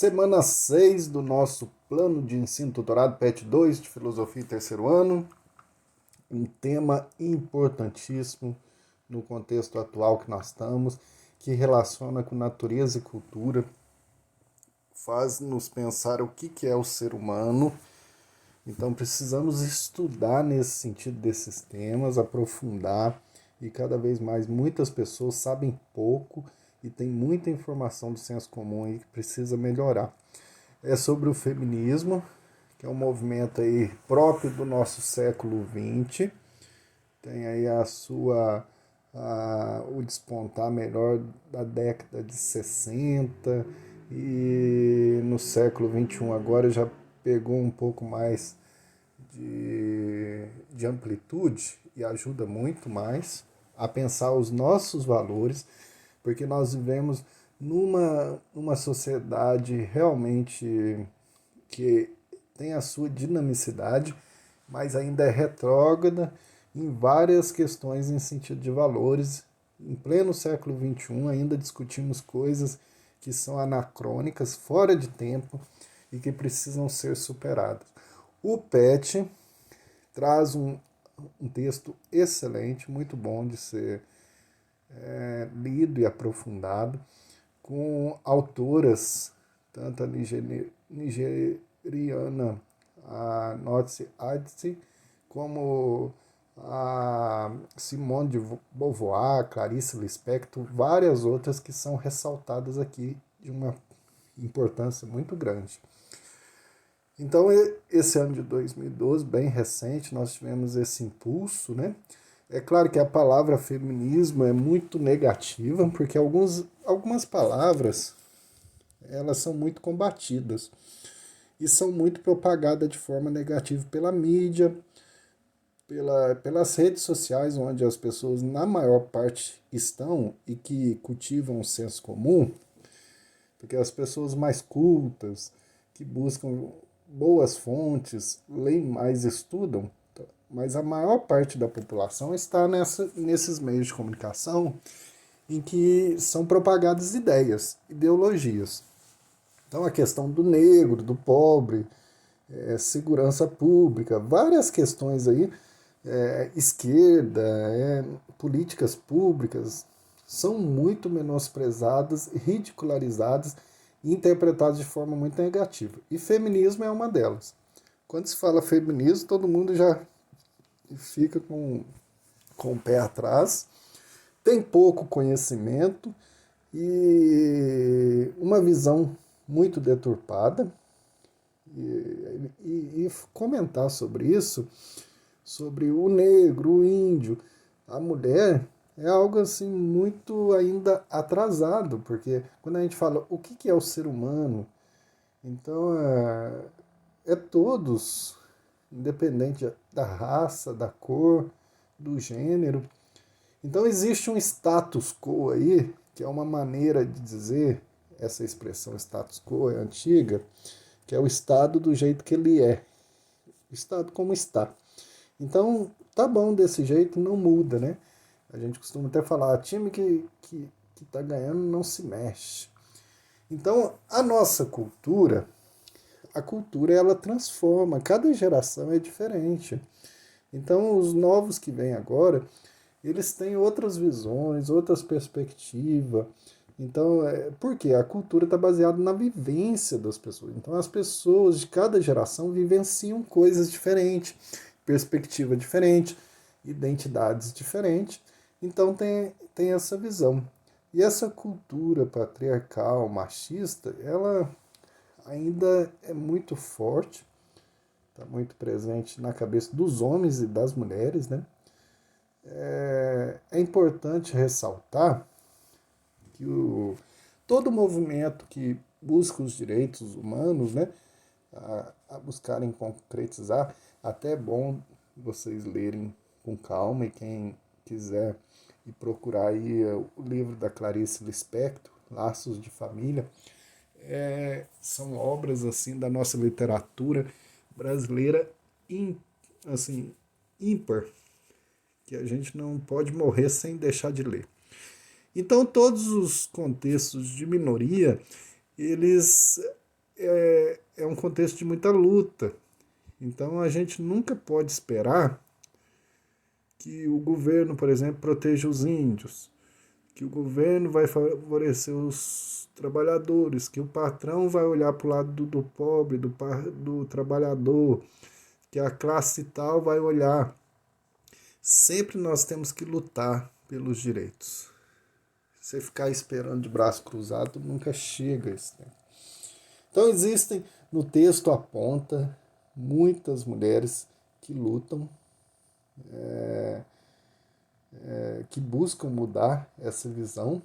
Semana 6 do nosso plano de ensino tutorado PET 2 de Filosofia e terceiro ano. Um tema importantíssimo no contexto atual que nós estamos, que relaciona com natureza e cultura, faz-nos pensar o que é o ser humano. Então precisamos estudar nesse sentido desses temas, aprofundar, e cada vez mais muitas pessoas sabem pouco e tem muita informação do senso comum aí que precisa melhorar. É sobre o feminismo, que é um movimento aí próprio do nosso século XX, tem aí o despontar melhor da década de 60 e no século XXI agora já pegou um pouco mais de amplitude e ajuda muito mais a pensar os nossos valores, porque nós vivemos numa sociedade realmente que tem a sua dinamicidade, mas ainda é retrógrada em várias questões em sentido de valores. Em pleno século XXI ainda discutimos coisas que são anacrônicas, fora de tempo e que precisam ser superadas. O PET traz um texto excelente, muito bom de ser lido e aprofundado, com autoras, tanto a nigeriana a Notsi Adsi, como a Simone de Beauvoir, Clarice Lispector, várias outras que são ressaltadas aqui de uma importância muito grande. Então, esse ano de 2012, bem recente, nós tivemos esse impulso, né? É claro que a palavra feminismo é muito negativa, porque algumas palavras elas são muito combatidas e são muito propagadas de forma negativa pela mídia, pelas redes sociais, onde as pessoas, na maior parte, estão e que cultivam o senso comum, porque as pessoas mais cultas, que buscam boas fontes, leem mais, estudam, mas a maior parte da população está nesses meios de comunicação em que são propagadas ideias, ideologias. Então a questão do negro, do pobre, segurança pública, várias questões aí, esquerda, políticas públicas, são muito menosprezadas, ridicularizadas e interpretadas de forma muito negativa. E feminismo é uma delas. Quando se fala feminismo, todo mundo já fica com o pé atrás, tem pouco conhecimento e uma visão muito deturpada. E comentar sobre isso, sobre o negro, o índio, a mulher, é algo assim muito ainda atrasado, porque quando a gente fala o que é o ser humano, então é todos, independente da raça, da cor, do gênero. Então existe um status quo aí, que é uma maneira de dizer, essa expressão status quo é antiga, que é o Estado do jeito que ele é, o Estado como está. Então, tá bom desse jeito, não muda, né? A gente costuma até falar, time que tá ganhando não se mexe. Então, a cultura ela transforma, cada geração é diferente. Então, os novos que vêm agora, eles têm outras visões, outras perspectivas. Então, por quê? A cultura está baseada na vivência das pessoas. Então, as pessoas de cada geração vivenciam coisas diferentes, perspectiva diferente, identidades diferentes. Então, tem essa visão. E essa cultura patriarcal, machista, ela ainda é muito forte, está muito presente na cabeça dos homens e das mulheres, né? É importante ressaltar que todo movimento que busca os direitos humanos, né, a buscarem concretizar, até é bom vocês lerem com calma, e quem quiser ir procurar aí o livro da Clarice Lispector, Laços de Família, são obras assim da nossa literatura brasileira assim, ímpar, que a gente não pode morrer sem deixar de ler. Então, todos os contextos de minoria, eles é um contexto de muita luta. Então a gente nunca pode esperar que o governo, por exemplo, proteja os índios, que o governo vai favorecer os trabalhadores, que o patrão vai olhar para o lado do pobre, do trabalhador, que a classe tal vai olhar. Sempre nós temos que lutar pelos direitos. Você ficar esperando de braço cruzado nunca chega a esse tempo. Então existem, no texto aponta, muitas mulheres que lutam, que buscam mudar essa visão,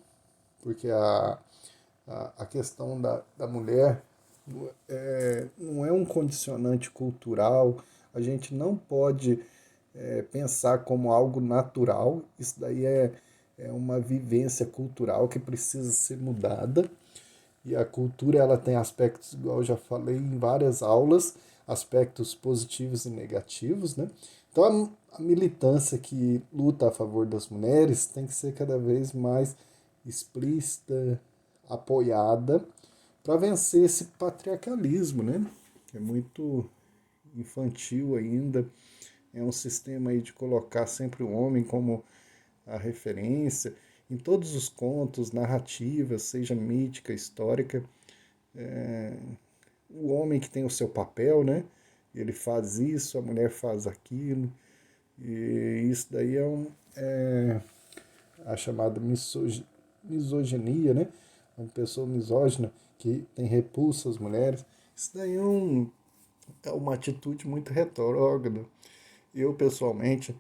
porque a questão da mulher não é um condicionante cultural, a gente não pode pensar como algo natural, isso daí é uma vivência cultural que precisa ser mudada. E a cultura ela tem aspectos, igual eu já falei em várias aulas, aspectos positivos e negativos, né? Então a militância que luta a favor das mulheres tem que ser cada vez mais explícita, apoiada, para vencer esse patriarcalismo, né? Que é muito infantil ainda, é um sistema aí de colocar sempre o homem como a referência em todos os contos, narrativas, seja mítica, histórica, o homem que tem o seu papel, né? Ele faz isso, a mulher faz aquilo, e isso daí é a chamada misoginia, né? Uma pessoa misógina que tem repulsa às mulheres. Isso daí é uma atitude muito retrógrada. Eu, pessoalmente,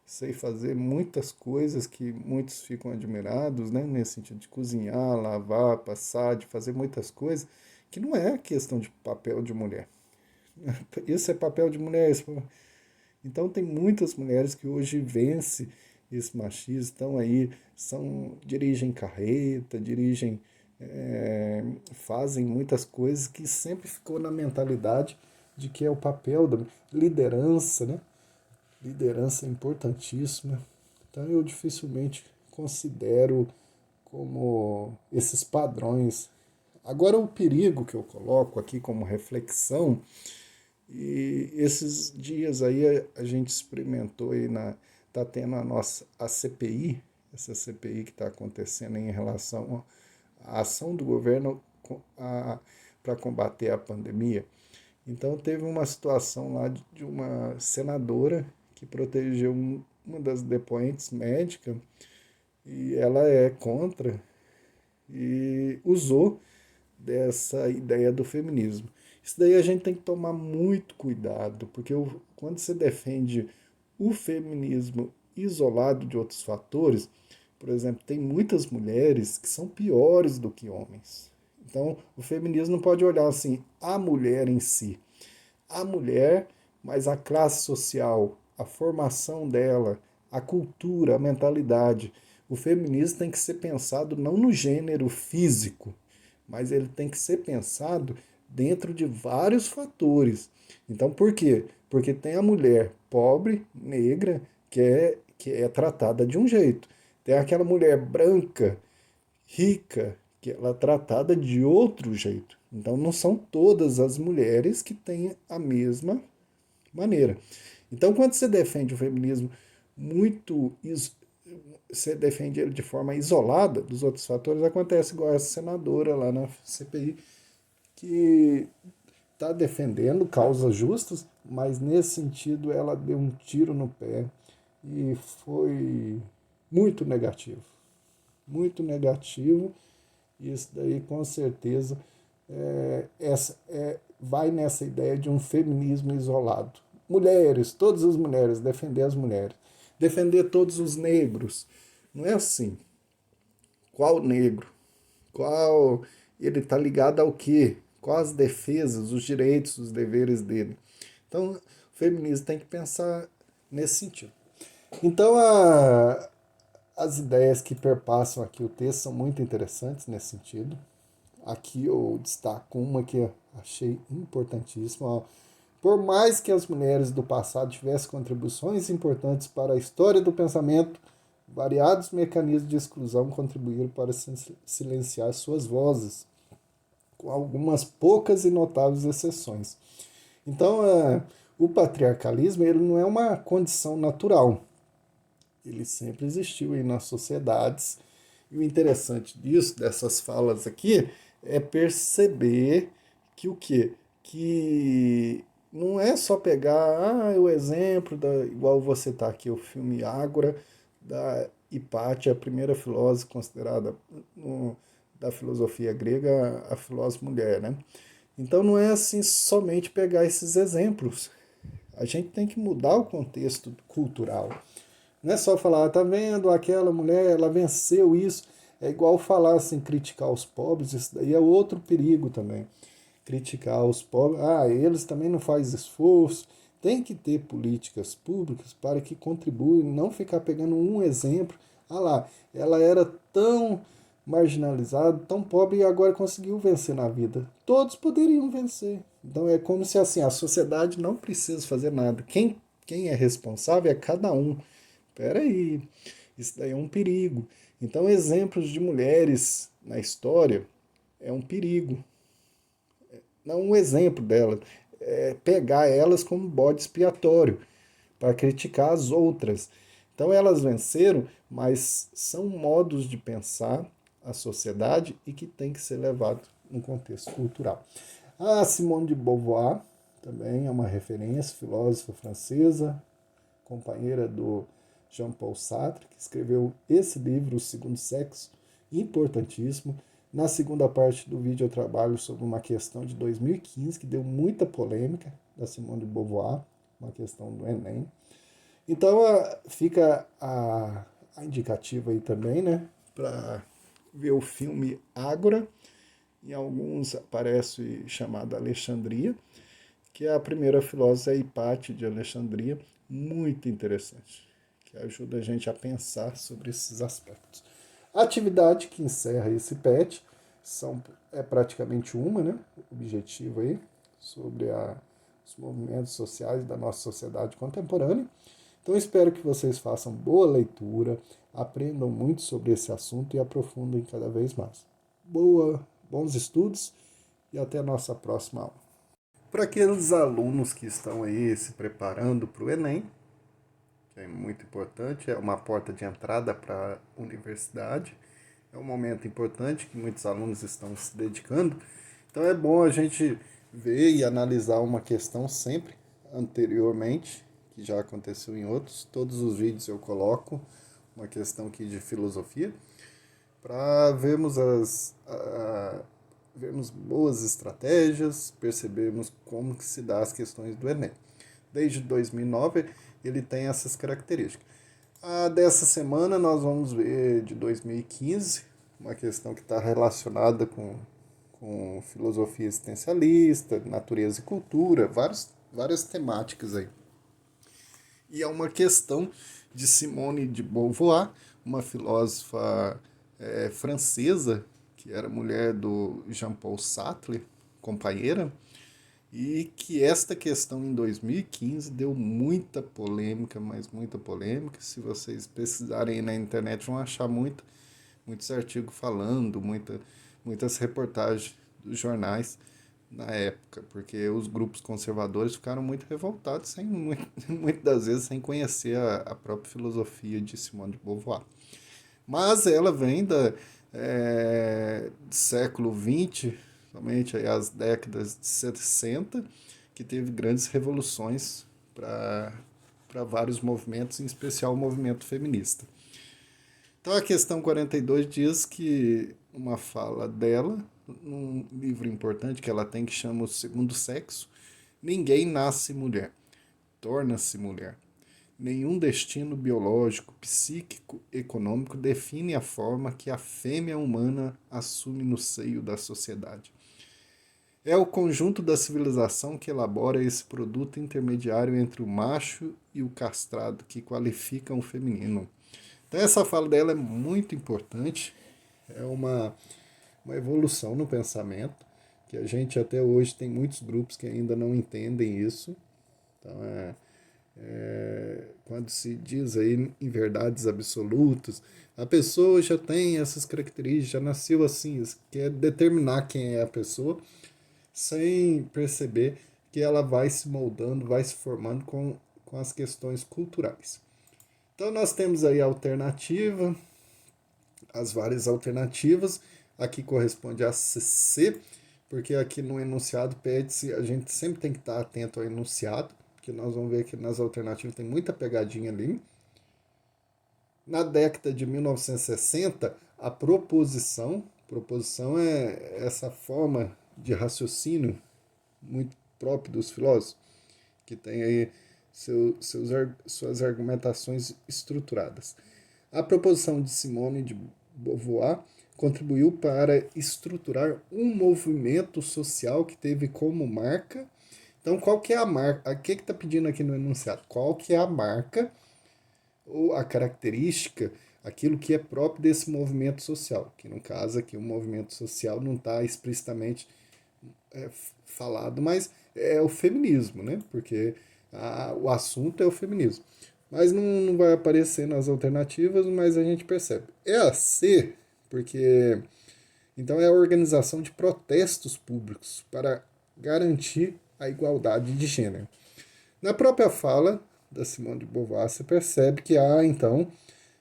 sei fazer muitas coisas que muitos ficam admirados, né? Nesse sentido de cozinhar, lavar, passar, de fazer muitas coisas, que não é questão de papel de mulher. Isso é papel de mulher. Então tem muitas mulheres que hoje vencem esse machismo, estão aí, dirigem carreta, fazem muitas coisas que sempre ficou na mentalidade de que é o papel da liderança, né? Liderança é importantíssima. Então eu dificilmente considero como esses padrões. Agora o perigo que eu coloco aqui como reflexão, e esses dias aí a gente experimentou aí tá tendo a CPI, essa CPI que está acontecendo em relação à ação do governo para combater a pandemia. Então teve uma situação lá de uma senadora que protegeu uma das depoentes médicas e ela é contra e usou dessa ideia do feminismo. Isso daí a gente tem que tomar muito cuidado, porque quando você defende o feminismo isolado de outros fatores, por exemplo, tem muitas mulheres que são piores do que homens. Então, o feminismo não pode olhar assim, a mulher em si. A mulher, mas a classe social, a formação dela, a cultura, a mentalidade. O feminismo tem que ser pensado não no gênero físico, mas ele tem que ser pensado dentro de vários fatores. Então, por quê? Porque tem a mulher pobre, negra, que é tratada de um jeito. Tem aquela mulher branca, rica, que ela é tratada de outro jeito. Então, não são todas as mulheres que têm a mesma maneira. Então, quando você defende o feminismo muito, você defende ele de forma isolada dos outros fatores, acontece igual essa senadora lá na CPI, que está defendendo causas justas, mas nesse sentido ela deu um tiro no pé e foi muito negativo. Muito negativo. E isso daí com certeza vai nessa ideia de um feminismo isolado. Mulheres, todas as mulheres, defender as mulheres. Defender todos os negros. Não é assim. Qual negro? Qual ele está ligado ao quê? Quais as defesas, os direitos, os deveres dele? Então, o feminismo tem que pensar nesse sentido. Então, as ideias que perpassam aqui o texto são muito interessantes nesse sentido. Aqui eu destaco uma que eu achei importantíssima. Por mais que as mulheres do passado tivessem contribuições importantes para a história do pensamento, variados mecanismos de exclusão contribuíram para silenciar suas vozes. com algumas poucas e notáveis exceções. Então, o patriarcalismo ele não é uma condição natural, ele sempre existiu aí nas sociedades. E o interessante disso, dessas falas aqui, é perceber que o quê? Que não é só pegar o exemplo, igual você está aqui, o filme Ágora, da Hipátia, a primeira filósofa considerada da filosofia grega, a filósofa mulher, né? Então não é assim somente pegar esses exemplos. A gente tem que mudar o contexto cultural. Não é só falar, tá vendo, aquela mulher, ela venceu isso. É igual falar assim, criticar os pobres, isso daí é outro perigo também. Criticar os pobres, eles também não fazem esforço. Tem que ter políticas públicas para que contribuam, não ficar pegando um exemplo. Ah lá, ela era tão marginalizada, tão pobre e agora conseguiu vencer na vida. Todos poderiam vencer. Então é como se assim, a sociedade não precisa fazer nada. Quem é responsável é cada um. Espera aí, isso daí é um perigo. Então, exemplos de mulheres na história é um perigo. Não um exemplo delas, é pegar elas como bode expiatório para criticar as outras. Então, elas venceram, mas são modos de pensar a sociedade e que tem que ser levado no contexto cultural. A Simone de Beauvoir também é uma referência, filósofa francesa, companheira do Jean-Paul Sartre, que escreveu esse livro, O Segundo Sexo, importantíssimo. Na segunda parte do vídeo eu trabalho sobre uma questão de 2015 que deu muita polêmica, da Simone de Beauvoir, uma questão do Enem. Então fica a indicativa aí também, né, para ver o filme Ágora. Em alguns aparece chamada Alexandria, que é a primeira filósofa Hipátia de Alexandria, muito interessante, que ajuda a gente a pensar sobre esses aspectos. A atividade que encerra esse PET é praticamente uma, né? Objetivo aí, sobre os movimentos sociais da nossa sociedade contemporânea. Então espero que vocês façam boa leitura, aprendam muito sobre esse assunto e aprofundem cada vez mais. Bons estudos e até a nossa próxima aula. Para aqueles alunos que estão aí se preparando para o Enem, que é muito importante, é uma porta de entrada para a universidade, é um momento importante que muitos alunos estão se dedicando, então é bom a gente ver e analisar uma questão sempre anteriormente, que já aconteceu em outros, todos os vídeos eu coloco uma questão aqui de filosofia, para vermos boas estratégias, percebermos como que se dá as questões do Enem. Desde 2009 ele tem essas características. Dessa semana nós vamos ver de 2015, uma questão que está relacionada com filosofia existencialista, natureza e cultura, várias temáticas aí. E é uma questão de Simone de Beauvoir, uma filósofa francesa, que era mulher do Jean-Paul Sartre, companheira, e que esta questão em 2015 deu muita polêmica, mas muita polêmica. Se vocês pesquisarem na internet vão achar muitos artigos falando, muitas reportagens dos jornais na época, porque os grupos conservadores ficaram muito revoltados, muitas das vezes sem conhecer a própria filosofia de Simone de Beauvoir. Mas ela vem do século XX, somente aí as décadas de 60, que teve grandes revoluções para vários movimentos, em especial o movimento feminista. Então a questão 42 diz que uma fala dela, num livro importante que ela tem que chama O Segundo Sexo, ninguém nasce mulher, torna-se mulher. Nenhum destino biológico, psíquico, econômico define a forma que a fêmea humana assume no seio da sociedade. É o conjunto da civilização que elabora esse produto intermediário entre o macho e o castrado, que qualificam o feminino. Então essa fala dela é muito importante, é uma evolução no pensamento, que a gente até hoje tem muitos grupos que ainda não entendem isso. Então Quando se diz aí em verdades absolutas, a pessoa já tem essas características, já nasceu assim, quer determinar quem é a pessoa, sem perceber que ela vai se moldando, vai se formando com as questões culturais. Então nós temos aí a alternativa, as várias alternativas, aqui corresponde a C, porque aqui no enunciado pede-se, a gente sempre tem que estar atento ao enunciado, porque nós vamos ver que nas alternativas tem muita pegadinha ali. Na década de 1960, a proposição é essa forma de raciocínio muito próprio dos filósofos, que tem aí suas argumentações estruturadas. A proposição de Simone de Beauvoir contribuiu para estruturar um movimento social que teve como marca. Então, qual que é a marca? O que está pedindo aqui no enunciado? Qual que é a marca ou a característica, aquilo que é próprio desse movimento social? Que no caso aqui o movimento social não está explicitamente falado, mas é o feminismo, né? Porque o assunto é o feminismo. Mas não vai aparecer nas alternativas, mas a gente percebe. É a C, porque então é a organização de protestos públicos para garantir a igualdade de gênero. Na própria fala da Simone de Beauvoir, você percebe que há, então,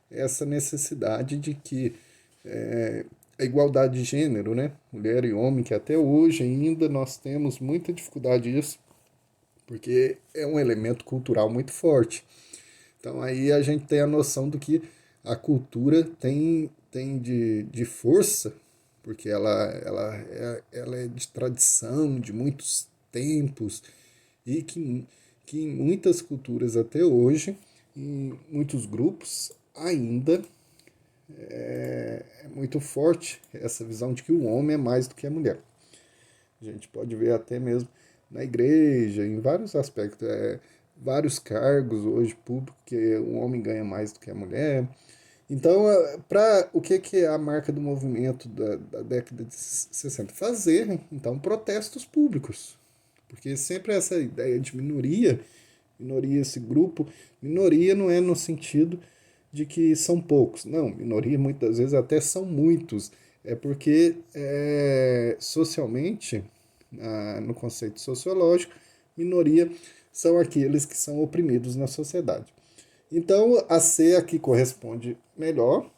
essa necessidade de que a igualdade de gênero, né? Mulher e homem, que até hoje ainda nós temos muita dificuldade disso, porque é um elemento cultural muito forte. Então aí a gente tem a noção do que a cultura tem de força, porque ela é de tradição, de muitos tempos, e que em muitas culturas até hoje, em muitos grupos, ainda é muito forte essa visão de que o homem é mais do que a mulher. A gente pode ver até mesmo na igreja, em vários aspectos, vários cargos hoje públicos que o homem ganha mais do que a mulher. Então, o que é a marca do movimento da década de 60? Fazer, então, protestos públicos. Porque sempre essa ideia de minoria, esse grupo, minoria não é no sentido de que são poucos. Não, minoria muitas vezes até são muitos. É porque socialmente, no conceito sociológico, minoria são aqueles que são oprimidos na sociedade. Então, a C aqui corresponde melhor.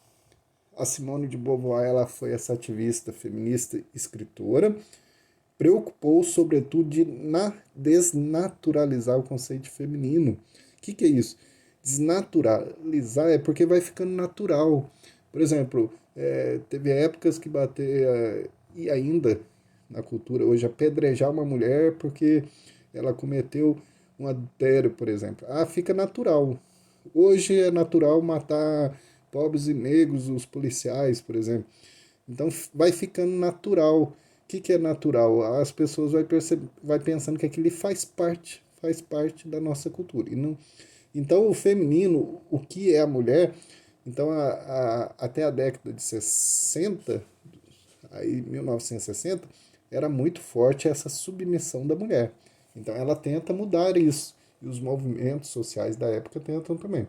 A Simone de Beauvoir ela foi essa ativista feminista escritora, preocupou sobretudo de desnaturalizar o conceito de feminino. O que é isso? Desnaturalizar é porque vai ficando natural. Por exemplo, teve épocas que e ainda na cultura hoje, apedrejar uma mulher porque ela cometeu um adultério, por exemplo. Ah, fica natural. Hoje é natural matar pobres e negros, os policiais, por exemplo. Então vai ficando natural. O que é natural? As pessoas vai pensando que aquilo faz parte da nossa cultura. E não, então o feminino, o que é a mulher, então até a década de 60, aí 1960, era muito forte essa submissão da mulher. Então ela tenta mudar isso. E os movimentos sociais da época tentam também.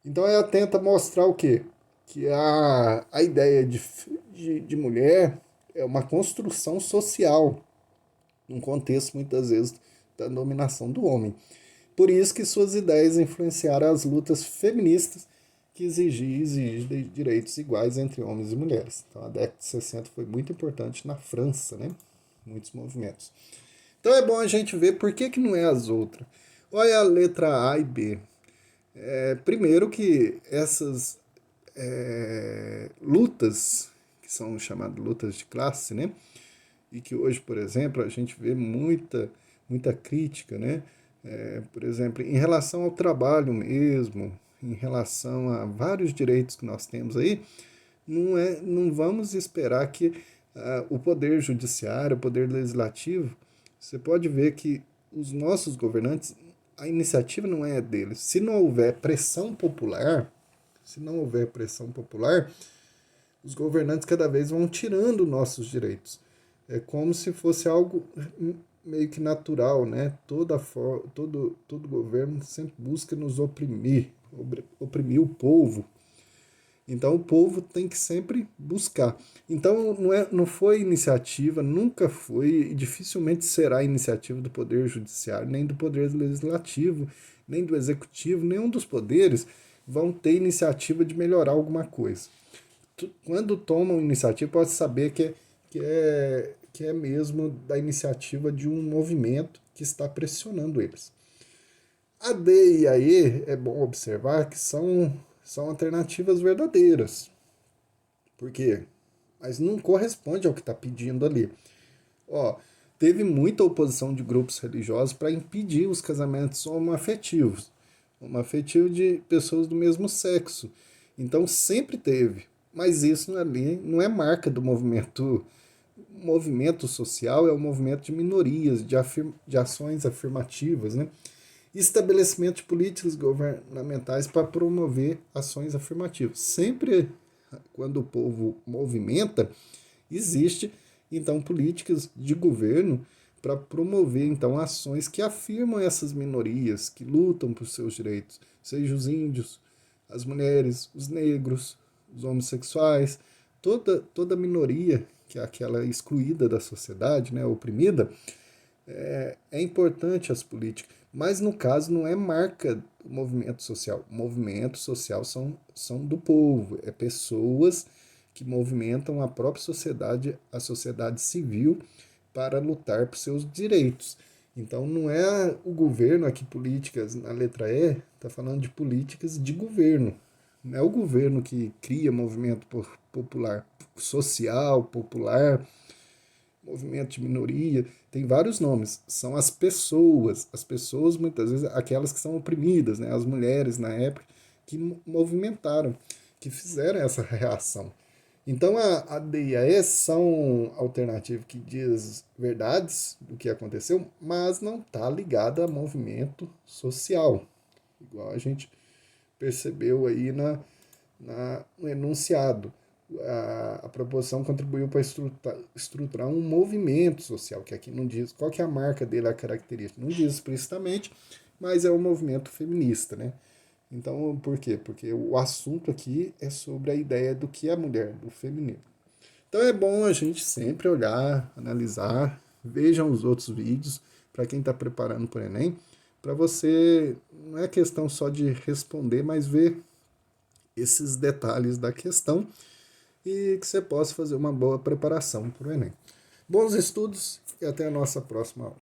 Então ela tenta mostrar o quê? Que a ideia de mulher é uma construção social, num contexto muitas vezes da dominação do homem. Por isso que suas ideias influenciaram as lutas feministas que exigiam direitos iguais entre homens e mulheres. Então a década de 60 foi muito importante na França, né? Muitos movimentos. Então é bom a gente ver por que não é as outras. Olha a letra A e B. Primeiro que essas lutas, que são chamadas lutas de classe, né? E que hoje, por exemplo, a gente vê muita crítica, né? Por exemplo, em relação ao trabalho mesmo, em relação a vários direitos que nós temos aí, não vamos esperar que o poder judiciário, o poder legislativo, você pode ver que os nossos governantes, a iniciativa não é deles. Se não houver pressão popular, os governantes cada vez vão tirando nossos direitos. É como se fosse algo meio que natural, né? Todo governo sempre busca nos oprimir, oprimir o povo. Então o povo tem que sempre buscar. Então não foi iniciativa, nunca foi e dificilmente será iniciativa do Poder Judiciário, nem do Poder Legislativo, nem do Executivo, nenhum dos poderes vão ter iniciativa de melhorar alguma coisa. Quando tomam iniciativa, pode saber que é mesmo da iniciativa de um movimento que está pressionando eles. A D e a E é bom observar que são alternativas verdadeiras. Por quê? Mas não corresponde ao que está pedindo ali. Ó, teve muita oposição de grupos religiosos para impedir os casamentos homoafetivos. Homoafetivo de pessoas do mesmo sexo. Então sempre teve. Mas isso ali não é marca do movimento. O movimento social é um movimento de minorias, de ações afirmativas, né? Estabelecimento de políticas governamentais para promover ações afirmativas. Sempre quando o povo movimenta, existe então políticas de governo para promover então ações que afirmam essas minorias, que lutam por seus direitos, seja os índios, as mulheres, os negros, os homossexuais, toda minoria que é aquela excluída da sociedade, né, oprimida, é importante as políticas, mas no caso não é marca do movimento social. O movimento social são do povo, é pessoas que movimentam a própria sociedade, a sociedade civil, para lutar por seus direitos. Então não é o governo aqui, políticas, na letra E, está falando de políticas de governo. Não é o governo que cria movimento popular, social, popular, movimento de minoria, tem vários nomes. São as pessoas muitas vezes aquelas que são oprimidas, né? As mulheres na época que movimentaram, que fizeram essa reação. Então a D e a E são alternativas que diz verdades do que aconteceu, mas não está ligada a movimento social, igual a gente percebeu aí no enunciado. A proposição contribuiu para estruturar um movimento social, que aqui não diz qual que é a marca dele, a característica, não diz explicitamente, mas é um movimento feminista, né? Então, por quê? Porque o assunto aqui é sobre a ideia do que é a mulher, do feminino. Então é bom a gente sempre olhar, analisar, vejam os outros vídeos, para quem está preparando para o Enem, para você, não é questão só de responder, mas ver esses detalhes da questão e que você possa fazer uma boa preparação para o Enem. Bons estudos e até a nossa próxima aula.